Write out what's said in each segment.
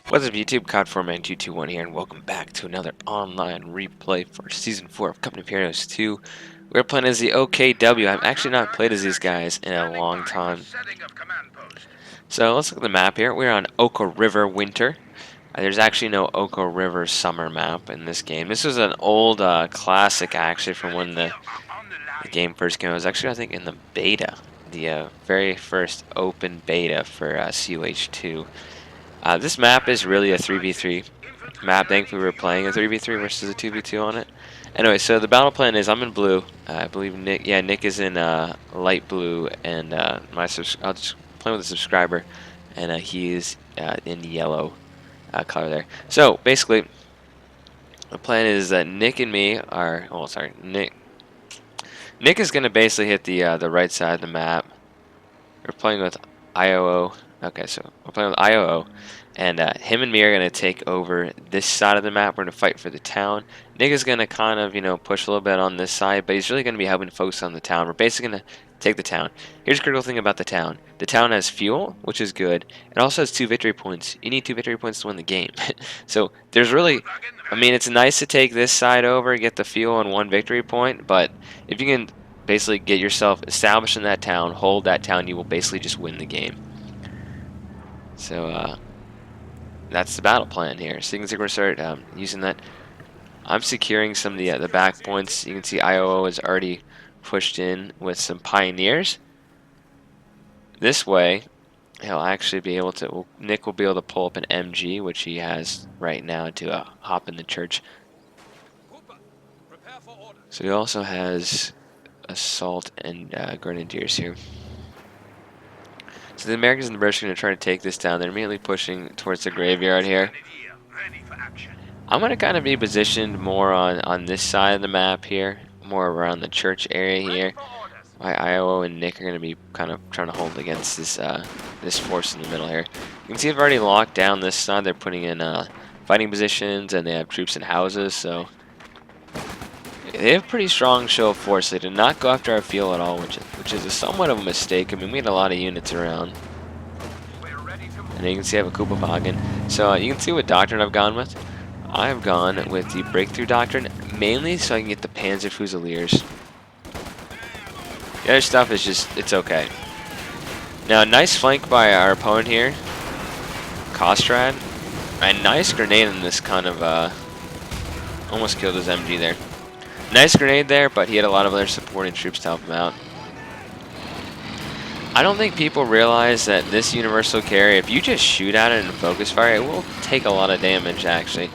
What's up YouTube, COD4Man221 here, and welcome back to another online replay for Season 4 of Company of Heroes 2. We're playing as the OKW. I've actually not played as these guys in a long time. So let's look at the map here. We're on Oka River Winter. There's actually no Oka River Summer map in this game. This was an old classic actually from when the game first came out. It was actually, I think, in the beta. The very first open beta for COH 2. This map is really a 3v3 map. Thankfully, we were playing a 3v3 versus a 2v2 on it. Anyway, so the battle plan is I'm in blue. I believe Nick, yeah, Nick is in light blue, and I'll just play with a subscriber, and he is in yellow color there. So basically, the plan is that Nick and me are. Oh, sorry, Nick. Nick is gonna basically hit the right side of the map. We're playing with IOO. Okay, so we're playing with IOO, and him and me are going to take over this side of the map. We're going to fight for the town. Nick is going to kind of, push a little bit on this side, but he's really going to be helping focus on the town. We're basically going to take the town. Here's the critical thing about the town. The town has fuel, which is good. It also has 2 victory points. You need 2 victory points to win the game. So there's really, it's nice to take this side over, get the fuel and 1 victory point, but if you can basically get yourself established in that town, hold that town, you will basically just win the game. So that's the battle plan here. So you can see we're going to start using that. I'm securing some of the back points. You can see IOO is already pushed in with some pioneers. This way, he'll actually be able to. Nick will be able to pull up an MG, which he has right now to hop in the church. So he also has assault and grenadiers here. So the Americans and the British are going to try to take this down. They're immediately pushing towards the graveyard here. I'm going to kind of be positioned more on this side of the map here, more around the church area here. My IOO and Nick are going to be kind of trying to hold against this this force in the middle here. You can see they've already locked down this side. They're putting in fighting positions, and they have troops in houses, so they have a pretty strong show of force. They did not go after our field at all, which is somewhat of a mistake. We had a lot of units around. And you can see I have a Koopa Wagen. So you can see what doctrine I've gone with. I've gone with the Breakthrough Doctrine, mainly so I can get the Panzer Fusiliers. The other stuff is just, it's okay. Now, a nice flank by our opponent here. Kostrad. A nice grenade in this kind of, almost killed his MG there. Nice grenade there, but he had a lot of other supporting troops to help him out. I don't think people realize that this universal carry, if you just shoot at it and focus fire, it will take a lot of damage, actually.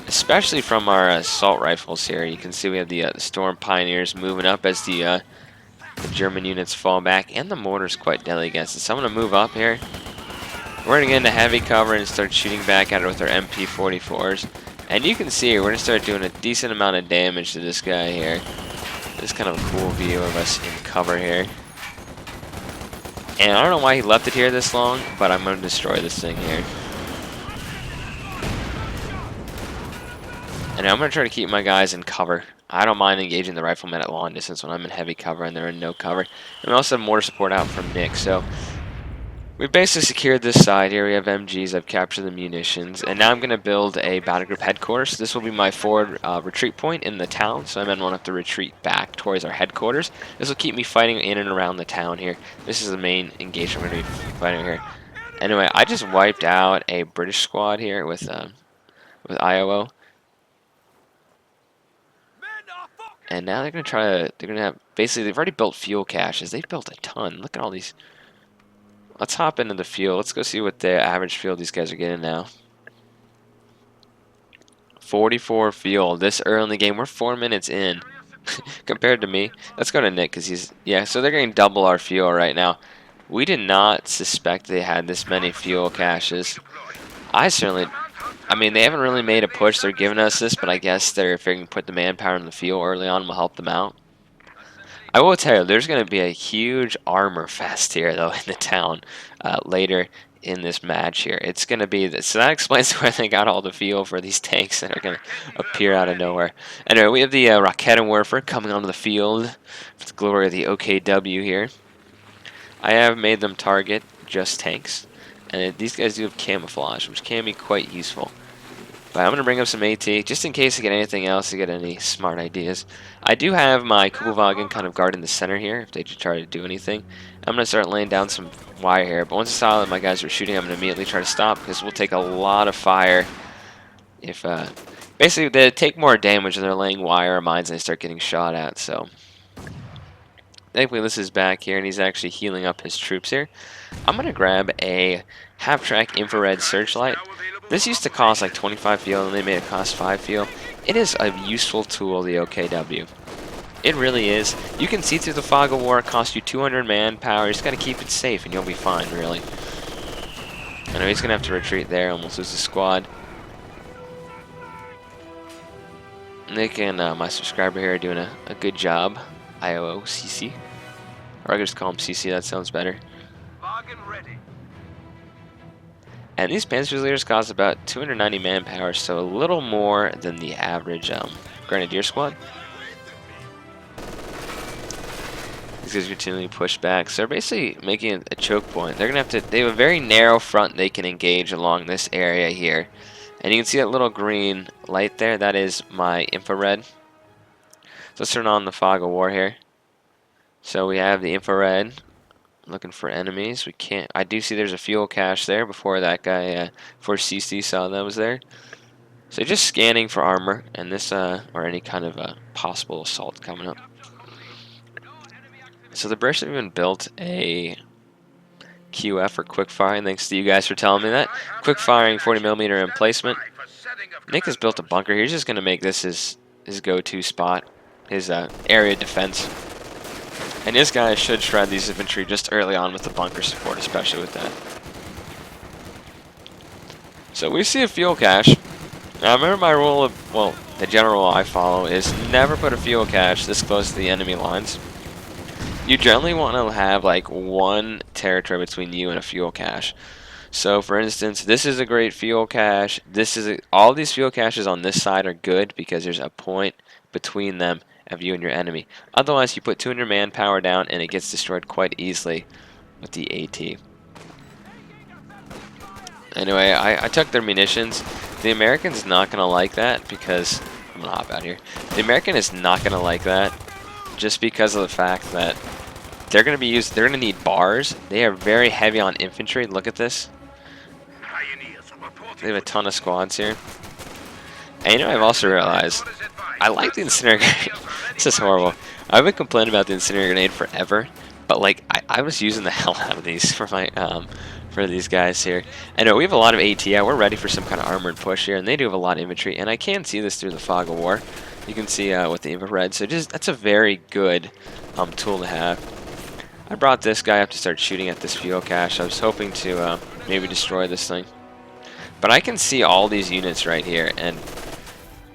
Especially from our assault rifles here. You can see we have the Storm Pioneers moving up as the German units fall back, and the mortar's quite deadly against it. So I'm going to move up here. We're going to get into heavy cover and start shooting back at it with our MP44s. And you can see we're going to start doing a decent amount of damage to this guy here. This is kind of a cool view of us in cover here. And I don't know why he left it here this long, but I'm going to destroy this thing here. And I'm going to try to keep my guys in cover. I don't mind engaging the riflemen at long distance when I'm in heavy cover and they're in no cover. And we also have mortar support out from Nick, so we've basically secured this side here. We have MGs, I've captured the munitions, and now I'm going to build a battle group headquarters. This will be my forward retreat point in the town, so I then won't have to retreat back towards our headquarters. This will keep me fighting in and around the town here. This is the main engagement we're going to be fighting here. Anyway, I just wiped out a British squad here with IOO. And now they're going to try to, they're going to have, basically they've already built fuel caches. They've built a ton. Look at all these. Let's hop into the field. Let's go see what the average field these guys are getting now. 44 fuel this early in the game. We're 4 minutes in compared to me. Let's go to Nick because he's, yeah, so they're getting double our fuel right now. We did not suspect they had this many fuel caches. I certainly, they haven't really made a push. They're giving us this, but I guess they're figuring put the manpower in the field early on will help them out. I will tell you, there's going to be a huge armor fest here, though, in the town later in this match here. It's going to be this. So that explains where they got all the fuel for these tanks that are going to appear out of nowhere. Anyway, we have the Raketenwerfer coming onto the field. It's the glory of the OKW here. I have made them target just tanks. And these guys do have camouflage, which can be quite useful. But I'm going to bring up some AT, just in case I get anything else, to get any smart ideas. I do have my Kubelwagen kind of guarding the center here, if they try to do anything. I'm going to start laying down some wire here, but once I saw that my guys were shooting, I'm going to immediately try to stop, because we'll take a lot of fire if, basically, they take more damage when they're laying wire or mines and they start getting shot at, so. Thankfully, this is back here, and he's actually healing up his troops here. I'm going to grab a half-track infrared searchlight. This used to cost like 25 fuel, and they made it cost 5 fuel. It is a useful tool, the OKW. It really is. You can see through the fog of war. It costs you 200 manpower. You just got to keep it safe, and you'll be fine, really. I know he's going to have to retreat there, almost lose the squad. Nick and my subscriber here are doing a good job. IOCC. Or I could just call him CC, that sounds better. And these Panzer leaders cost about 290 manpower, so a little more than the average Grenadier squad. These guys continually push back, so they're basically making a choke point. They're gonna have to. They have a very narrow front they can engage along this area here, and you can see that little green light there. That is my infrared. So let's turn on the fog of war here. So we have the infrared. Looking for enemies. We can't. I do see there's a fuel cache there before that guy, before CC saw that was there. So just scanning for armor and this, or any kind of possible assault coming up. So the Brits have even built a QF or quick firing. Thanks to you guys for telling me that. Quick firing 40mm emplacement. Nick has built a bunker here. He's just going to make this his go-to spot, his area defense. And this guy should shred these infantry just early on with the bunker support, especially with that. So we see a fuel cache. Now remember my rule of, well, the general rule I follow is never put a fuel cache this close to the enemy lines. You generally want to have like one territory between you and a fuel cache. So for instance, this is a great fuel cache. All these fuel caches on this side are good because there's a point between them of you and your enemy. Otherwise, you put 200 manpower down and it gets destroyed quite easily with the AT. Anyway, I took their munitions. The American's not going to like that because... I'm going to hop out here. The American is not going to like that just because of the fact that they're going to need bars. They are very heavy on infantry. Look at this. They have a ton of squads here. And I've also realized I like the incinerator grenade. This is horrible. I've been complaining about the incinerator grenade forever, but like I was using the hell out of these for my for these guys here. I know we have a lot of AT. We're ready for some kind of armored push here, and they do have a lot of infantry. And I can see this through the fog of war. You can see with the infrared. So that's a very good tool to have. I brought this guy up to start shooting at this fuel cache. I was hoping to maybe destroy this thing, but I can see all these units right here, and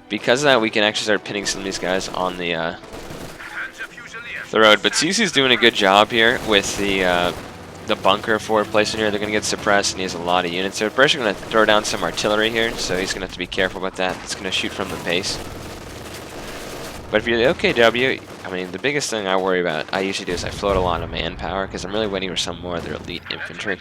because of that, we can actually start pinning some of these guys on the road. But CC's doing a good job here with the bunker forward placement here. They're going to get suppressed, and he has a lot of units. So we're actually going to throw down some artillery here, so he's going to have to be careful about that. It's going to shoot from the base. But if you're the OKW, I mean, the biggest thing I worry about, I usually do is I float a lot of manpower, because I'm really waiting for some more of their elite infantry.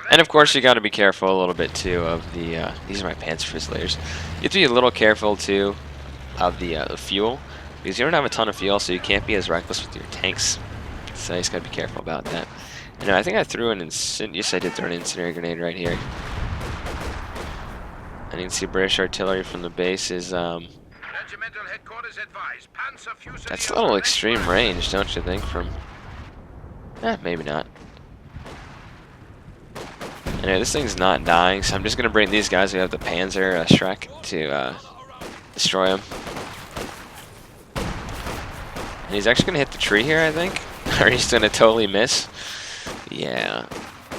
And of course, you got to be careful a little bit too of the. These are my Panzer Fusileers. You have to be a little careful too of the fuel, because you don't have a ton of fuel, so you can't be as reckless with your tanks. So you just got to be careful about that. And I think I threw an yes, I did throw an incendiary grenade right here. And you can see British artillery from the base is that's a little extreme range, don't you think? From maybe not. Anyway, this thing's not dying, so I'm just gonna bring these guys who have the Panzer Shrek to destroy him. And he's actually gonna hit the tree here, I think, or he's gonna totally miss. Yeah,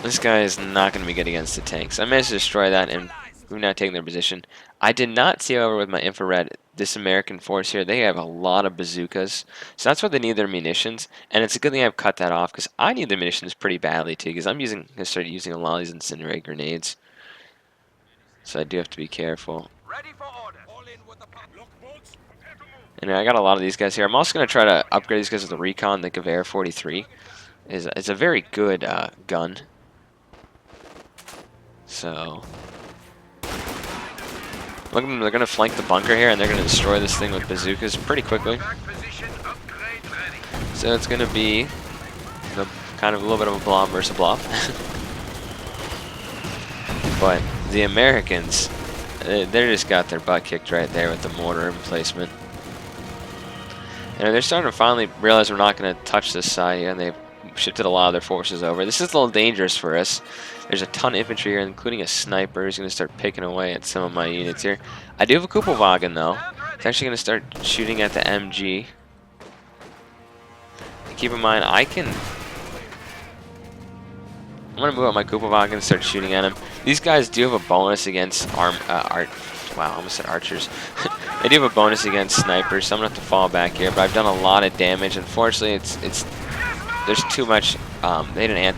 this guy is not gonna be good against the tanks. I managed to destroy that, and we've now taken their position. I did not see, however, with my infrared, this American force here, they have a lot of bazookas. So that's why they need their munitions. And it's a good thing I've cut that off, because I need the munitions pretty badly, too, because I'm going to start using a lot of these incendiary grenades. So I do have to be careful. And I got a lot of these guys here. I'm also going to try to upgrade these guys with the recon. The Wehr 43 is a very good gun. So look at them, they're going to flank the bunker here, and they're going to destroy this thing with bazookas pretty quickly. So it's going to be the kind of a little bit of a blob versus a blob. But the Americans, they just got their butt kicked right there with the mortar emplacement. And they're starting to finally realize we're not going to touch this side here, and they've shifted a lot of their forces over. This is a little dangerous for us. There's a ton of infantry here, including a sniper who's going to start picking away at some of my units here. I do have a Kupelwagen, though. It's actually going to start shooting at the MG. And keep in mind, I'm going to move up my Kupelwagen and start shooting at him. These guys do have a bonus against wow, I almost said archers. They do have a bonus against snipers, so I'm going to have to fall back here. But I've done a lot of damage. Unfortunately, there's too much. They had an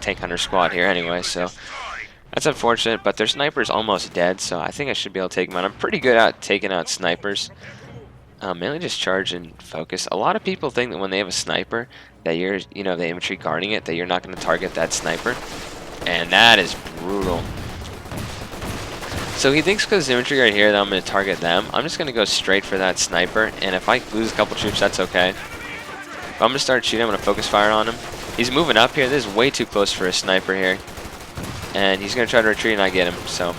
tank hunter squad here anyway, so that's unfortunate. But their sniper's almost dead, so I think I should be able to take them out. I'm pretty good at taking out snipers. Mainly just charge and focus. A lot of people think that when they have a sniper, that you're, the infantry guarding it, that you're not going to target that sniper, and that is brutal. So he thinks because there's infantry right here that I'm going to target them. I'm just going to go straight for that sniper, and if I lose a couple troops, that's okay. But I'm going to start shooting. I'm going to focus fire on him. He's moving up here. This is way too close for a sniper here, and he's going to try to retreat, and I get him. So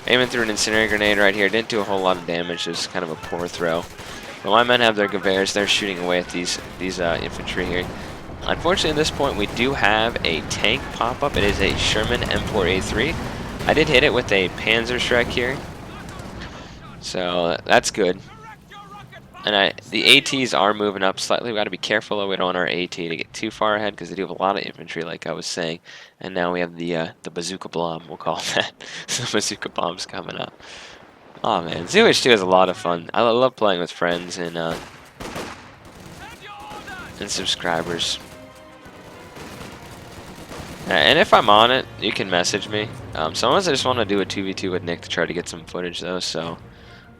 aiming through an incendiary grenade right here. Didn't do a whole lot of damage. It was kind of a poor throw. But my men have their Gewehrs. They're shooting away at these infantry here. Unfortunately, at this point, we do have a tank pop up. It is a Sherman M4A3. I did hit it with a Panzerschreck here, so that's good. And the ATs are moving up slightly. We got to be careful though. We don't want our AT to get too far ahead because they do have a lot of infantry, like I was saying. And now we have the bazooka bomb. We'll call that. The bazooka bomb's coming up. Oh man, COH 2 is a lot of fun. I love playing with friends and subscribers. And if I'm on it, you can message me. Sometimes I just want to do a 2v2 with Nick to try to get some footage though, so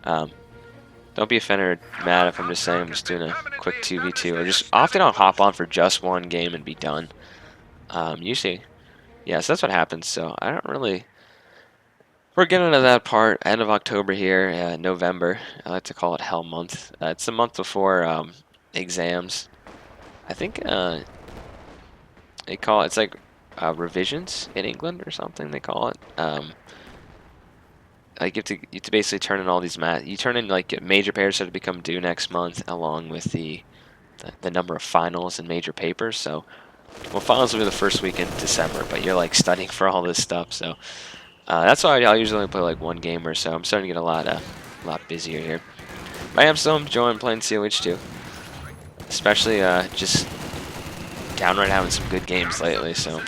don't be offended or mad if I'm just saying I'm just doing a quick 2v2. Or just often I'll hop on for just one game and be done. Usually, yeah, so that's what happens. So I don't really. We're getting to that part, end of October here, November. I like to call it Hell Month. It's the month before exams. I think they call it, it's like revisions in England or something, they call it. Like you have to basically turn in all these math. You turn in like major papers that become due next month, along with the number of finals and major papers. So, well, finals will be the first week in December, but you're like studying for all this stuff. So that's why I'll usually only play like one game or so. I'm starting to get a lot busier here. But I am still enjoying playing COH 2, especially just downright having some good games lately. So.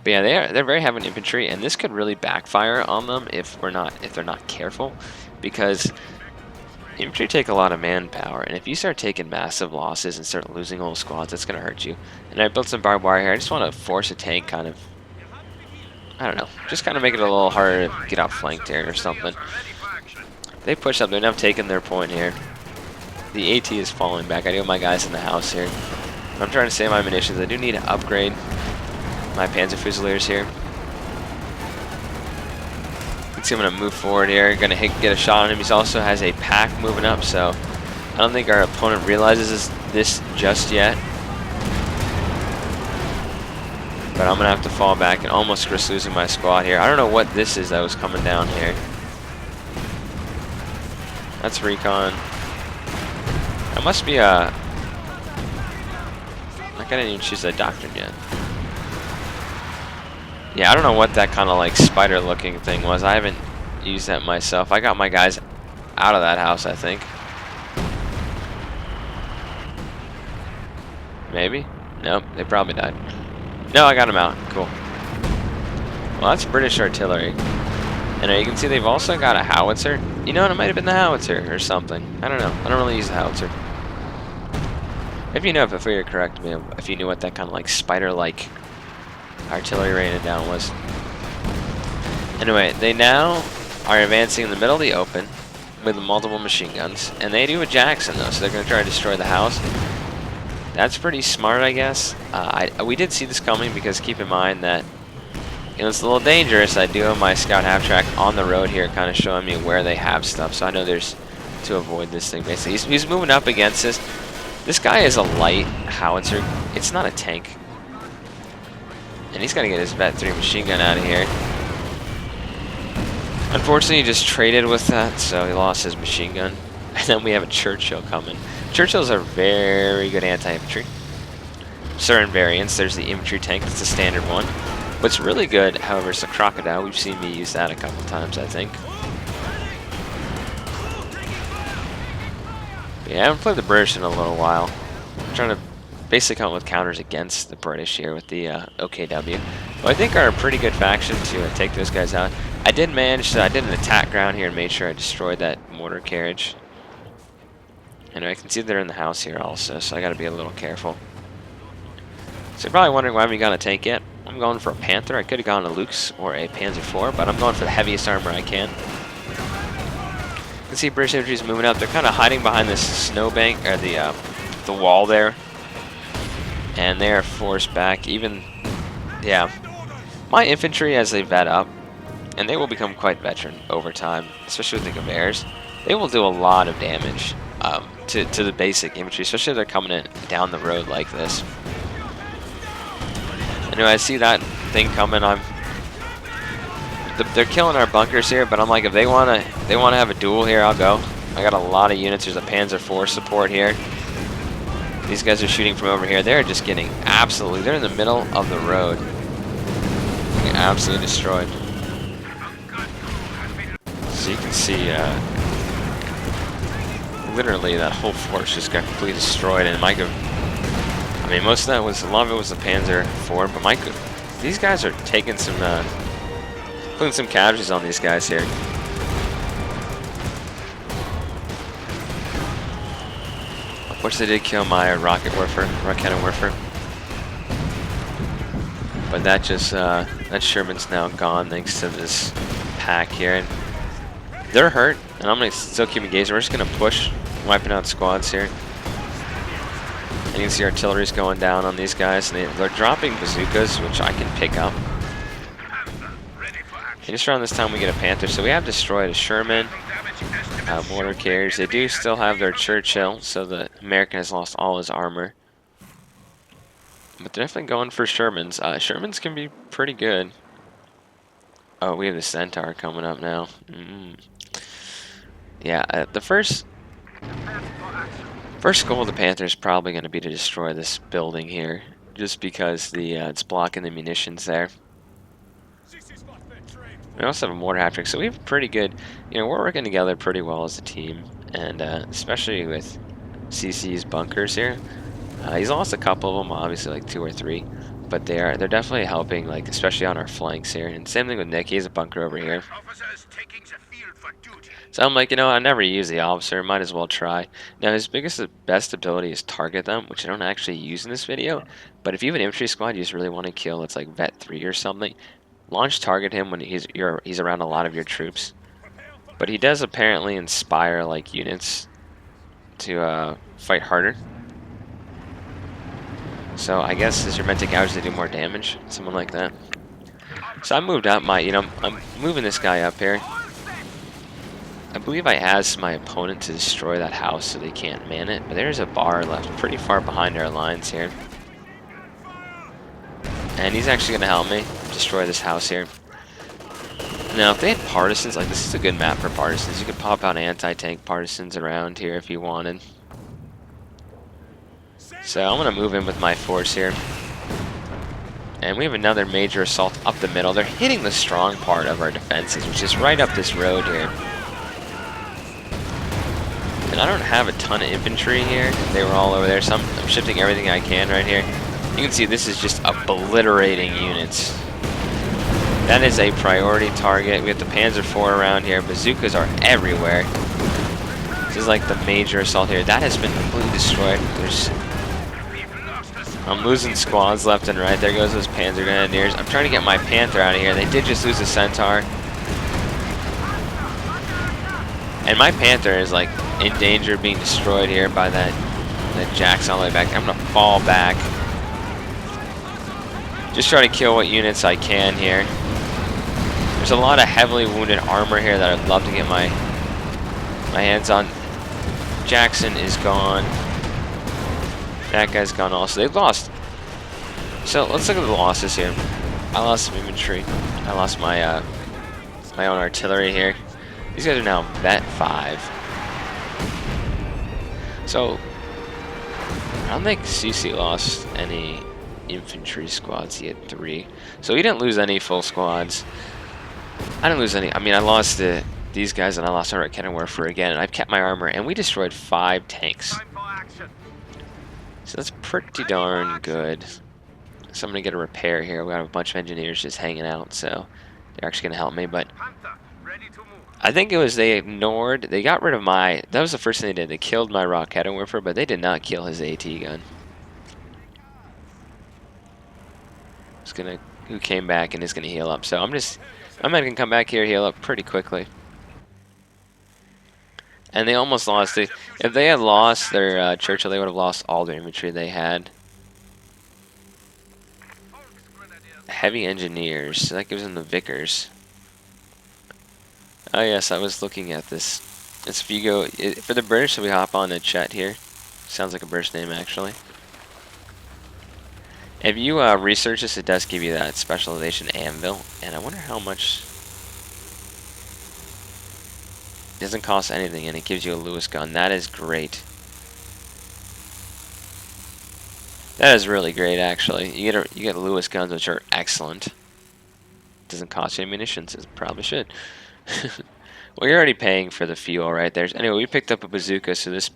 But yeah, they're very heavy infantry, and this could really backfire on them if they're not careful, because infantry take a lot of manpower, and if you start taking massive losses and start losing whole squads, that's gonna hurt you. And I built some barbed wire here. I just want to force a tank, kind of. I don't know, just kind of make it a little harder to get outflanked here or something. They push up. They're now taking their point here. The AT is falling back. I do have my guys in the house here. I'm trying to save my munitions. I do need to upgrade my Panzer Fusiliers here. You can see I'm going to move forward here. Going to get a shot on him. He also has a pack moving up, so I don't think our opponent realizes this just yet. But I'm going to have to fall back and almost risk losing my squad here. I don't know what this is that was coming down here. That's recon. That must be a... I didn't even choose that doctrine yet. Yeah, I don't know what that kind of like spider looking thing was. I haven't used that myself. I got my guys out of that house, I think. Maybe? Nope, they probably died. No, I got them out. Cool. Well, that's British artillery. And you can see they've also got a howitzer. You know what? It might have been the howitzer or something. I don't know. I don't really use the howitzer. If you know, feel free to correct me if you knew what that kind of like spider-like artillery raining down was. Anyway, they now are advancing in the middle of the open with multiple machine guns, and they do have a Jackson though, so they're going to try to destroy the house. That's pretty smart, I guess. We did see this coming because keep in mind that it's a little dangerous. I do have my scout half track on the road here, kind of showing me where they have stuff. So I know there's to avoid this thing. Basically, he's moving up against this. This guy is a light howitzer. It's not a tank. And he's gonna get his Vet 3 machine gun out of here. Unfortunately, he just traded with that, so he lost his machine gun. And then we have a Churchill coming. Churchills are very good anti-infantry. Certain variants, there's the infantry tank, that's the standard one. What's really good, however, is the Crocodile. We've seen me use that a couple times, I think. But yeah, I haven't played the British in a little while. I'm trying to basically come up with counters against the British here with the OKW. Well, I think are a pretty good faction to take those guys out. I did manage to, I did an attack ground here and made sure I destroyed that mortar carriage. And I can see they're in the house here also, so I gotta be a little careful. So you're probably wondering why I haven't got a tank yet. I'm going for a Panther. I could have gone a Luke's or a Panzer IV, but I'm going for the heaviest armor I can. You can see British infantry is moving up. They're kind of hiding behind this snowbank, or the wall there. And they are forced back. Even, yeah. My infantry, as they vet up, and they will become quite veteran over time, especially with the Gewehrs, they will do a lot of damage to the basic infantry, especially if they're coming in down the road like this. Anyway, I see that thing coming. They're killing our bunkers here, but I'm like, if they wanna have a duel here, I'll go. I got a lot of units. There's a Panzer IV support here. These guys are shooting from over here. They're just getting absolutely. They're in the middle of the road, getting absolutely destroyed. So you can see, literally that whole force just got completely destroyed. And I mean, most of that was, a lot of it was the Panzer IV, but these guys are taking some, putting some casualties on these guys here. Which they did kill my rocket Werfer. But that just, that Sherman's now gone thanks to this pack here. And they're hurt, and I'm gonna still keep engaged. We're just gonna push, wiping out squads here. And you can see artillery's going down on these guys, and they're dropping bazookas, which I can pick up. And just around this time we get a Panther, so we have destroyed a Sherman, mortar carriers. They do still have their Churchill, so the American has lost all his armor. But they're definitely going for Shermans. Shermans can be pretty good. Oh, we have the Centaur coming up now. Yeah, the first goal of the Panther is probably going to be to destroy this building here, just because it's blocking the munitions there. We also have a mortar hat-trick, so we have pretty good, we're working together pretty well as a team, and especially with CC's bunkers here. He's lost a couple of them, obviously like 2 or 3, but they're definitely helping, like especially on our flanks here. And same thing with Nick, he has a bunker over here. So I'm like, I never use the officer, might as well try. Now his best ability is target them, which I don't actually use in this video, but if you have an infantry squad you just really want to kill, it's like Vet 3 or something, launch target him when he's around a lot of your troops. But he does apparently inspire like units to fight harder. So I guess as you're meant to gouge, they do more damage, someone like that. So I moved up I'm moving this guy up here. I believe I asked my opponent to destroy that house so they can't man it, but there's a bar left pretty far behind our lines here. And he's actually going to help me destroy this house here. Now, if they had partisans, like this is a good map for partisans. You could pop out anti-tank partisans around here if you wanted. So I'm going to move in with my force here. And we have another major assault up the middle. They're hitting the strong part of our defenses, which is right up this road here. And I don't have a ton of infantry here. They were all over there, so I'm shifting everything I can right here. You can see this is just obliterating units. That is a priority target. We have the Panzer IV around here. Bazookas are everywhere. This is like the major assault here. That has been completely destroyed. I'm losing squads left and right. There goes those Panzer Grenadiers. I'm trying to get my Panther out of here. They did just lose a Centaur. And my Panther is like in danger of being destroyed here by that then Jack's all the way back. I'm gonna fall back. Just try to kill what units I can here. There's a lot of heavily wounded armor here that I'd love to get my hands on. Jackson is gone. That guy's gone also. They've lost. So let's look at the losses here. I lost some infantry. I lost my my own artillery here. These guys are now vet 5. So I don't think CC lost any infantry squads. He had 3. So he didn't lose any full squads. I didn't lose any. I mean, I lost these guys, and I lost our cannon warfare again, and I've kept my armor, and we destroyed 5 tanks. So that's pretty darn good. So I'm gonna get a repair here. We got a bunch of engineers just hanging out, so they're actually gonna help me. But I think it was they got rid of my. That was the first thing they did. They killed my rock cannon warfare, but they did not kill his AT gun. Who came back and is gonna heal up. So I'm gonna come back here, heal up pretty quickly. And they almost lost it. If they had lost their Churchill, they would have lost all their infantry they had. Heavy engineers. So that gives them the Vickers. Oh yes, I was looking at this. It's if you go for the British. So we hop on the chat here. Sounds like a British name actually. If you research this, it does give you that specialization anvil, and I wonder how much. It doesn't cost anything, and it gives you a Lewis gun. That is great. That is really great, actually. You get Lewis guns, which are excellent. Doesn't cost you any munitions. It probably should. Well, you're already paying for the fuel right there. Anyway, we picked up a bazooka, so this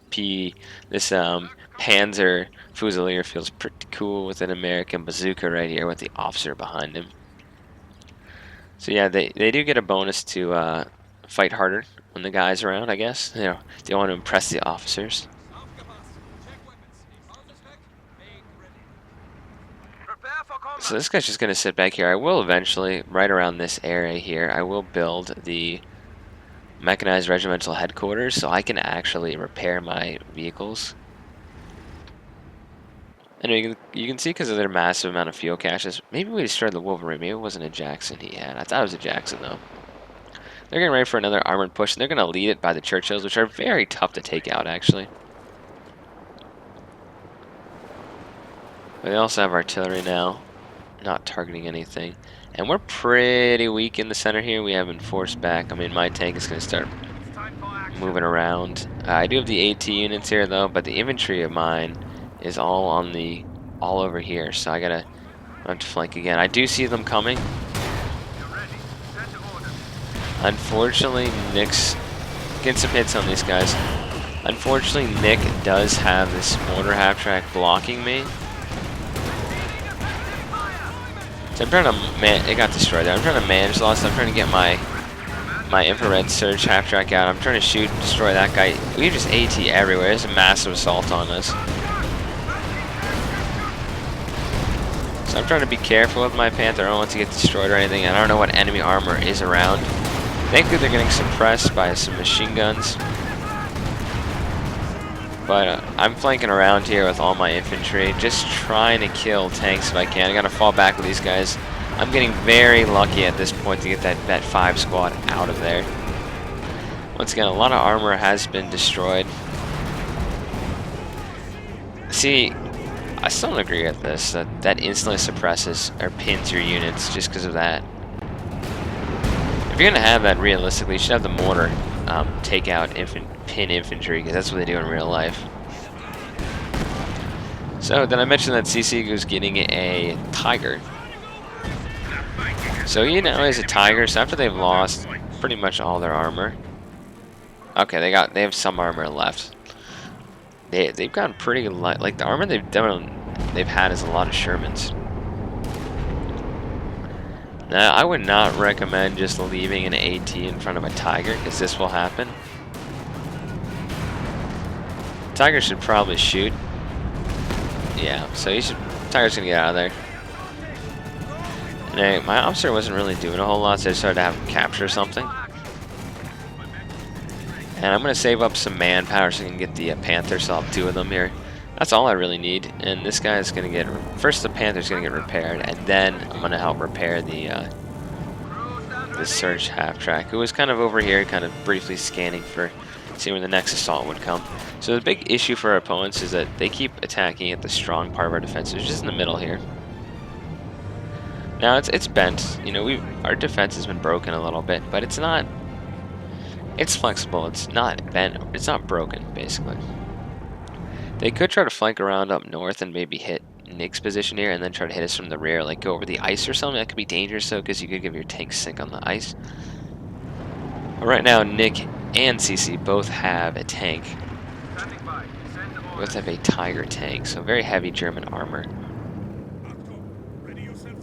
Panzer Fusilier feels pretty cool with an American bazooka right here with the officer behind him. So yeah, they do get a bonus to fight harder when the guy's around, I guess. You know, they want to impress the officers. So this guy's just going to sit back here. I will eventually, right around this area here, I will build the mechanized regimental headquarters so I can actually repair my vehicles. Anyway, you can see because of their massive amount of fuel caches, maybe we destroyed the Wolverine. Maybe it wasn't a Jackson he had. I thought it was a Jackson, though. They're getting ready for another armored push, and they're going to lead it by the Churchills, which are very tough to take out, actually. But they also have artillery now, not targeting anything. And we're pretty weak in the center here. We haven't forced back. I mean, my tank is going to start moving around. I do have the AT units here, though, but the infantry of mine is all over here. So I have to flank again. I do see them coming. Unfortunately, Nick's getting some hits on these guys. Unfortunately, Nick does have this mortar half-track blocking me. So I'm trying to it got destroyed there. I'm trying to manage loss. I'm trying to get my infrared surge half-track out. I'm trying to shoot, destroy that guy. We have just AT everywhere. There's a massive assault on us. So I'm trying to be careful with my Panther. I don't want to get destroyed or anything. I don't know what enemy armor is around. Thankfully, they're getting suppressed by some machine guns. But I'm flanking around here with all my infantry, just trying to kill tanks if I can. I gotta fall back with these guys. I'm getting very lucky at this point to get that 5 squad out of there. Once again, a lot of armor has been destroyed. See, I still don't agree with this. That instantly suppresses or pins your units just because of that. If you're gonna have that realistically, you should have the mortar take out pin infantry, because that's what they do in real life. So then I mentioned that CC was getting a Tiger. So he now is a Tiger. So after they've lost pretty much all their armor, okay, they have some armor left. They've gotten pretty light. Like the armor they've had is a lot of Shermans. Now, I would not recommend just leaving an AT in front of a Tiger, because this will happen. Tiger should probably shoot. Yeah, so Tiger's gonna get out of there. And my officer wasn't really doing a whole lot, so I started to have him capture something. And I'm gonna save up some manpower so I can get the Panther, so I'll have 2 of them here. That's all I really need. And this guy is going to get... First, the Panther's going to get repaired, and then I'm going to help repair the Surge half-track, who was kind of over here, kind of briefly scanning for seeing where the next assault would come. So the big issue for our opponents is that they keep attacking at the strong part of our defense, which is in the middle here. Now it's bent. You know, our defense has been broken a little bit, but it's not. It's flexible. It's not bent. It's not broken, basically. They could try to flank around up north and maybe hit Nick's position here, and then try to hit us from the rear, like go over the ice or something. That could be dangerous, though, because you could give your tank sink on the ice. But right now, Nick and CC both have a tank. Both have a Tiger tank, so very heavy German armor.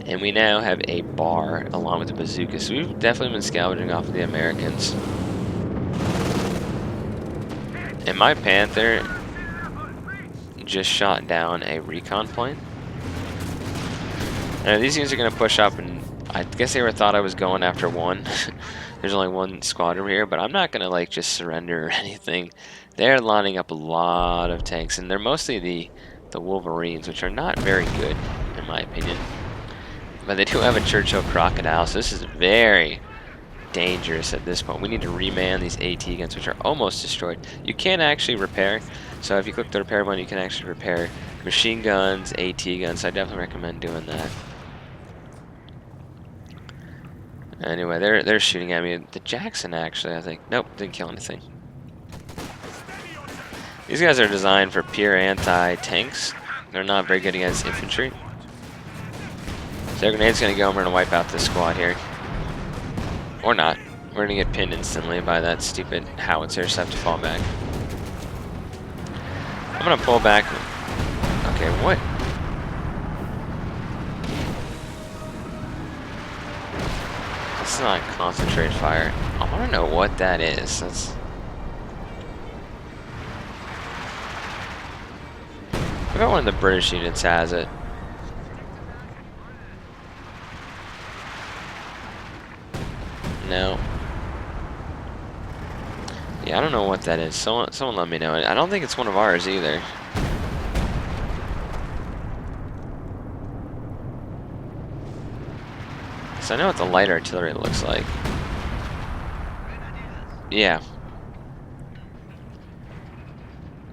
And we now have a bar along with the bazooka, so we've definitely been scavenging off of the Americans. And my Panther just shot down a recon plane. Now these units are going to push up, and I guess they thought I was going after one. There's only one squadron here, but I'm not going to like just surrender or anything. They're lining up a lot of tanks, and they're mostly the Wolverines, which are not very good in my opinion. But they do have a Churchill Crocodile, so this is very dangerous at this point. We need to reman these AT guns, which are almost destroyed. You can actually repair, so if you click the repair button, you can actually repair machine guns, AT guns, so I definitely recommend doing that. Anyway, they're shooting at me. The Jackson, actually, I think. Nope, didn't kill anything. These guys are designed for pure anti-tanks. They're not very good against infantry. So their grenade's going to go, and we're going to wipe out this squad here. Or not. We're going to get pinned instantly by that stupid howitzer, so I have to fall back. I'm going to pull back. Okay, what? It's not concentrate fire. I want to know what that is. That's... I bet one of the British units has it. No. Yeah, I don't know what that is. Someone let me know. I don't think it's one of ours either. So I know what the light artillery looks like. Yeah.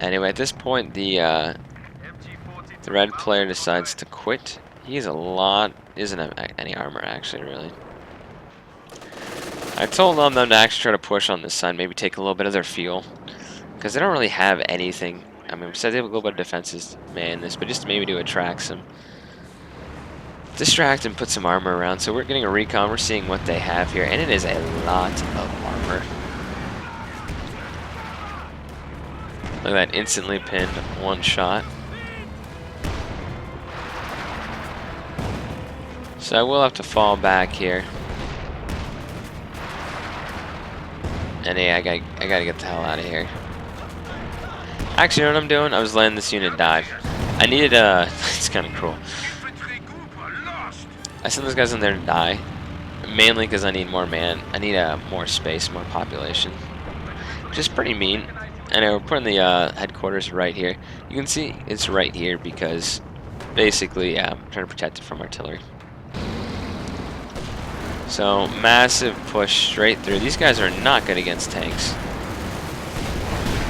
Anyway, at this point, the red player decides to quit. He doesn't have any armor actually, really. I told them to actually try to push on this side, maybe take a little bit of their fuel, because they don't really have anything. I mean, besides they have a little bit of defenses, man, this, but just maybe to attract some, distract and put some armor around. So we're getting a recon. We're seeing what they have here, and it is a lot of armor. Look at that, instantly pinned, one shot. So I will have to fall back here. And yeah, I gotta get the hell out of here. Actually, you know what I'm doing? I was letting this unit die. I needed it's kind of cruel. I sent those guys in there to die, mainly because I need more I need more space, more population, which is pretty mean. Anyway, we're putting the headquarters right here. You can see it's right here because basically, yeah, I'm trying to protect it from artillery. So, massive push straight through. These guys are not good against tanks.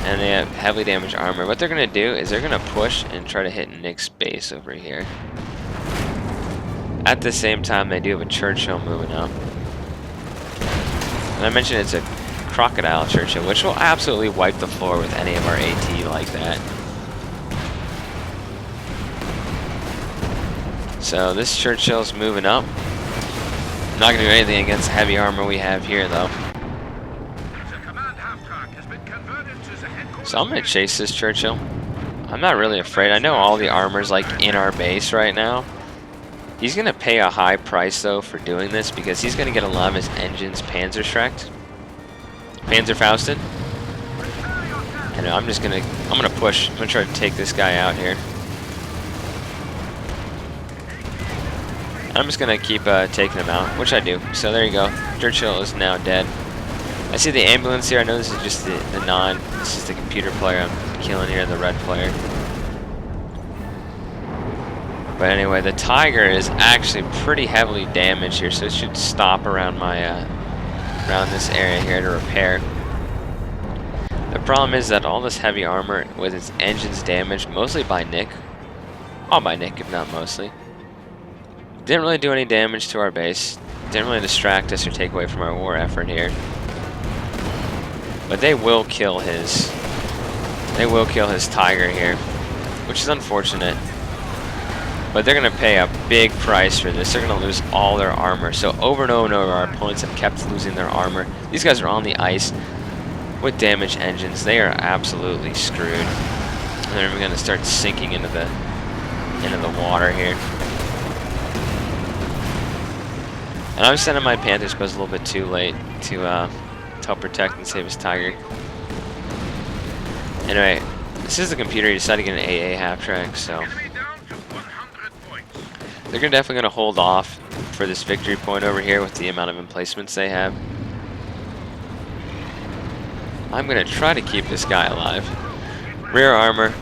And they have heavily damaged armor. What they're going to do is they're going to push and try to hit Nick's base over here. At the same time, they do have a Churchill moving up. And I mentioned it's a Crocodile Churchill, which will absolutely wipe the floor with any of our AT like that. So, this Churchill's moving up. Not going to do anything against the heavy armor we have here, though. So I'm going to chase this Churchill. I'm not really afraid. I know all the armor's like in our base right now. He's going to pay a high price, though, for doing this because he's going to get a lot of his engines Panzerfausted. And I'm going to push. I'm going to try to take this guy out here. I'm just going to keep taking him out, which I do. So there you go. Churchill is now dead. I see the ambulance here. I know this is just the this is the computer player I'm killing here, the red player. But anyway, the Tiger is actually pretty heavily damaged here, so it should stop around my around this area here to repair. The problem is that all this heavy armor with its engines damaged, mostly by Nick, all by Nick if not mostly, didn't really do any damage to our base. Didn't really distract us or take away from our war effort here. But they will kill his Tiger here, which is unfortunate. But they're going to pay a big price for this. They're going to lose all their armor. So over and over and over, our opponents have kept losing their armor. These guys are on the ice with damaged engines. They are absolutely screwed. And they're going to start sinking into the water here. And I'm sending my Panthers, but it's a little bit too late to help protect and save his Tiger. Anyway, this is the computer. He decided to get an AA half track, so they're definitely going to hold off for this victory point over here with the amount of emplacements they have. I'm going to try to keep this guy alive. Rear armor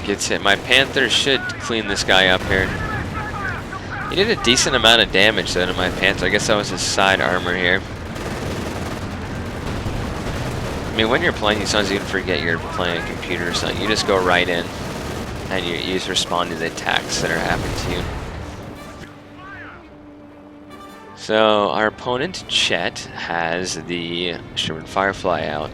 gets hit. My Panthers should clean this guy up here. He did a decent amount of damage though to my Panther. I guess that was his side armor here. I mean, when you're playing, sometimes you can forget you're playing a computer or something. You just go right in, and you just respond to the attacks that are happening to you. So, our opponent, Chet, has the Sherman Firefly out.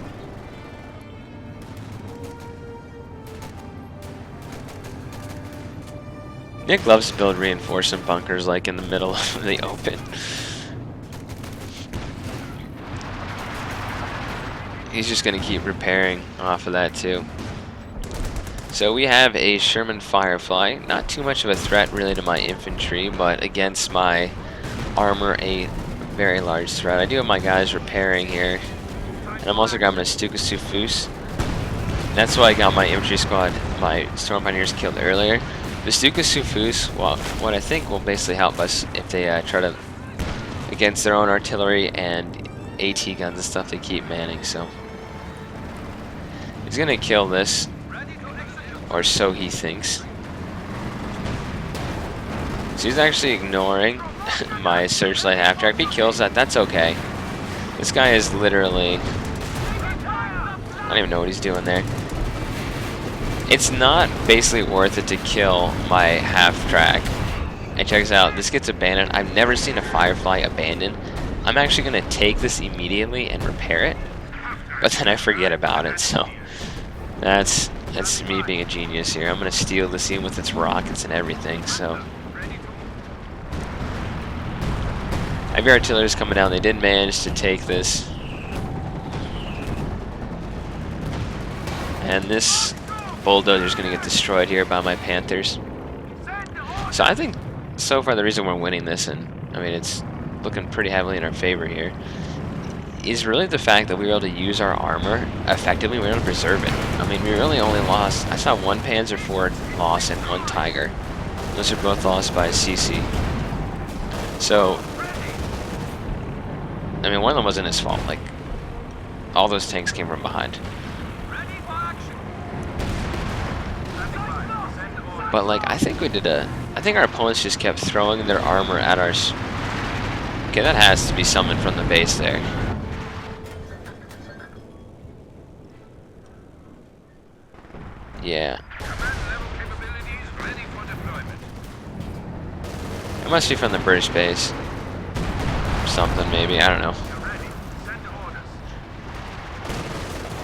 Nick loves to build reinforcement bunkers like in the middle of the open. He's just going to keep repairing off of that too. So we have a Sherman Firefly. Not too much of a threat really to my infantry, but against my armor a very large threat. I do have my guys repairing here. And I'm also grabbing a Stuka Sufus. That's why I got my infantry squad, my Storm Pioneers killed earlier. The Stuka Sufus, well, what I think will basically help us if they try to, against their own artillery and AT guns and stuff they keep manning, so. He's gonna kill this, or so he thinks. So he's actually ignoring my Searchlight half-track. If he kills that, that's okay. This guy is literally, I don't even know what he's doing there. It's not basically worth it to kill my half-track. And check this out, this gets abandoned. I've never seen a Firefly abandoned. I'm actually going to take this immediately and repair it, but then I forget about it, so that's me being a genius here. I'm going to steal the scene with its rockets and everything, so. Heavy artillery is coming down. They did manage to take this. And this bulldozer's going to get destroyed here by my Panthers. So I think so far the reason we're winning this, and I mean it's looking pretty heavily in our favor here, is really the fact that we were able to use our armor effectively. We were able to preserve it. I mean, we really only lost, I saw one Panzer IV loss and one Tiger. Those are both lost by CC. So, I mean, one of them wasn't his fault. Like, all those tanks came from behind. But like, I think our opponents just kept throwing their armor at our. Okay, that has to be summoned from the base there. Yeah. It must be from the British base. Something maybe, I don't know.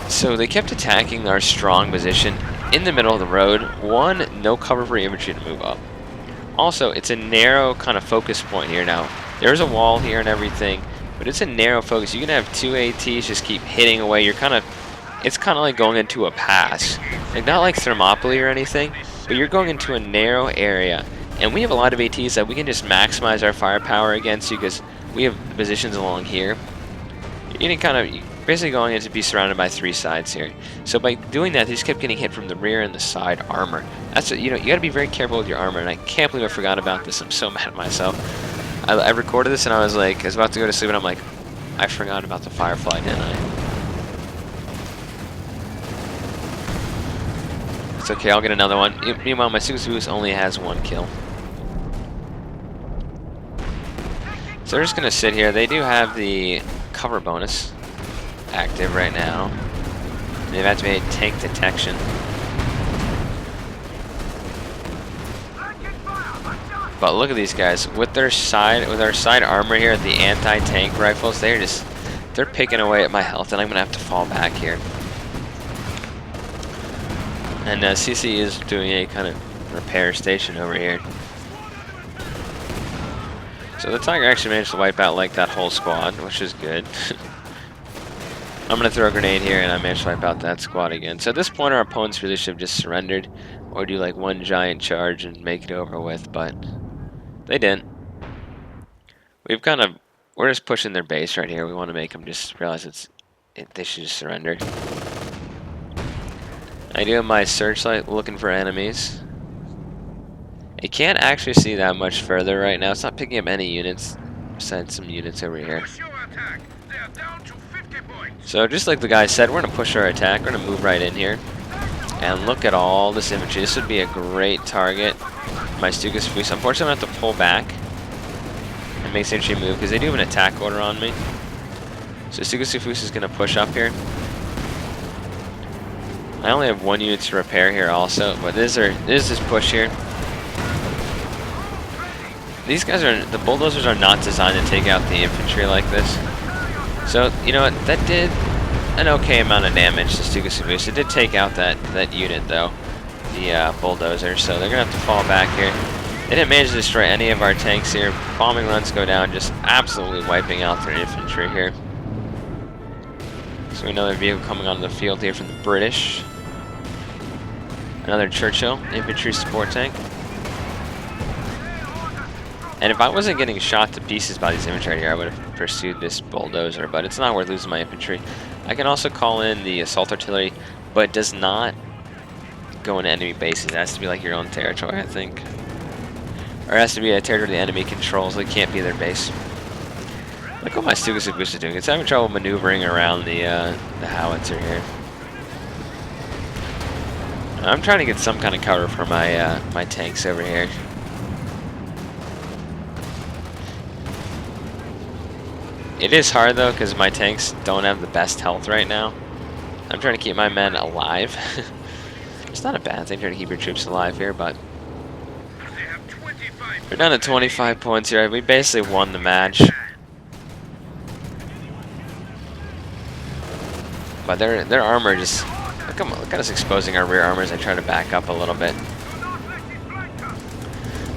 So they kept attacking our strong position in the middle of the road. One, no cover for infantry to move up. Also, it's a narrow kind of focus point here now. There's a wall here and everything, but it's a narrow focus. You can have two ATs just keep hitting away. You're kind of, it's kind of like going into a pass. Like, not like Thermopylae or anything, but you're going into a narrow area. And we have a lot of ATs that we can just maximize our firepower against you because we have positions along here. You can kind of, basically going in to be surrounded by three sides here. So by doing that, they just kept getting hit from the rear and the side armor. That's what, you know, you got to be very careful with your armor, and I can't believe I forgot about this. I'm so mad at myself. I recorded this and I was like, I was about to go to sleep and I'm like, I forgot about the Firefly, didn't I? It's okay, I'll get another one. Meanwhile, my Sugus only has 1 kill. So they're just going to sit here. They do have the cover bonus active right now. They've activated tank detection. But look at these guys with their side armor here, the anti-tank rifles. They're picking away at my health, and I'm gonna have to fall back here. And CC is doing a kind of repair station over here. So the Tiger actually managed to wipe out like that whole squad, which is good. I'm gonna throw a grenade here, and I managed to wipe out that squad again. So at this point, our opponents really should have just surrendered, or do like one giant charge and make it over with, but they didn't. We're just pushing their base right here. We want to make them just realize they should just surrender. I do have my searchlight looking for enemies. It can't actually see that much further right now. It's not picking up any units besides some units over here. So just like the guy said, we're going to push our attack. We're going to move right in here. And look at all this infantry. This would be a great target. My Stukas Fus. Unfortunately, I'm going to have to pull back and make infantry move because they do have an attack order on me. So Stukas Fus is going to push up here. I only have 1 unit to repair here also, but this is this push here. These guys the bulldozers are not designed to take out the infantry like this. So, you know what, that did an okay amount of damage to Stukas Fus. It did take out that unit though, the bulldozer, so they're gonna have to fall back here. They didn't manage to destroy any of our tanks here. Bombing runs go down, just absolutely wiping out their infantry here. So another vehicle coming onto the field here from the British. Another Churchill infantry support tank. And if I wasn't getting shot to pieces by these infantry here, I would have pursued this bulldozer, but it's not worth losing my infantry. I can also call in the assault artillery, but it does not go into enemy bases. It has to be like your own territory, I think. Or it has to be a territory the enemy controls. It can't be their base. Look what my Stukas Fus is doing. It's having trouble maneuvering around the howitzer here. I'm trying to get some kind of cover for my my tanks over here. It is hard though because my tanks don't have the best health right now. I'm trying to keep my men alive. It's not a bad thing trying to keep your troops alive here, but we're down to 25 points here. We basically won the match. But their armor just look at us exposing our rear armor as I try to back up a little bit.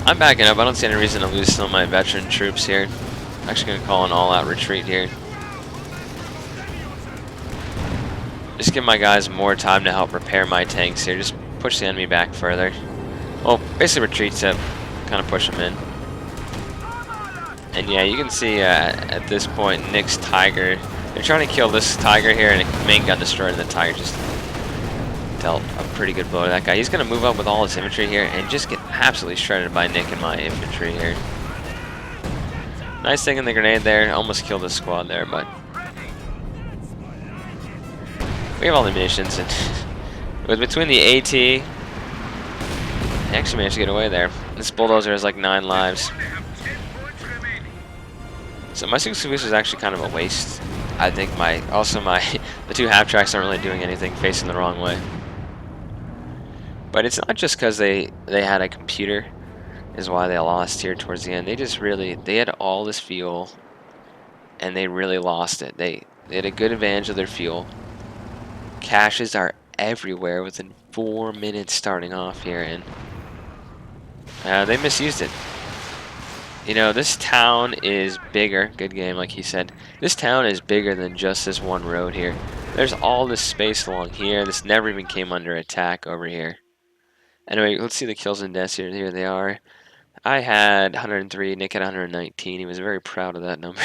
I'm backing up. I don't see any reason to lose some of my veteran troops here. I'm actually going to call an all-out retreat here. Just give my guys more time to help repair my tanks here. Just push the enemy back further. Well, basically retreat to kind of push them in. And yeah, you can see at this point, Nick's Tiger. They're trying to kill this Tiger here, and the main gun destroyed, and the Tiger just dealt a pretty good blow to that guy. He's going to move up with all his infantry here and just get absolutely shredded by Nick and my infantry here. Nice thing in the grenade there. Almost killed the squad there, but we have all the munitions. And with between the AT, they actually managed to get away there. This bulldozer has like 9 lives. So my Stukas Fus is actually kind of a waste. I think the 2 half tracks aren't really doing anything, facing the wrong way. But it's not just because they had a computer is why they lost here towards the end. They had all this fuel and they really lost it. They had a good advantage of their fuel. Caches are everywhere within 4 minutes starting off here, and they misused it. You know, this town is bigger. Good game, like he said. This town is bigger than just this one road here. There's all this space along here. This never even came under attack over here. Anyway, let's see the kills and deaths here. Here they are. I had 103. Nick had 119. He was very proud of that number.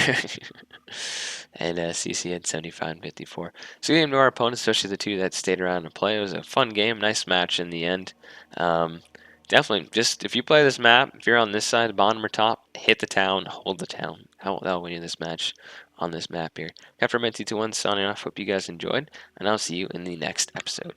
And CC had 75 and 54. So we game to our opponents, especially the 2 that stayed around to play. It was a fun game. Nice match in the end. Definitely, just if you play this map, if you're on this side, bottom or top, hit the town, hold the town. That'll win you this match on this map here. Captain 221 signing off. Hope you guys enjoyed, and I'll see you in the next episode.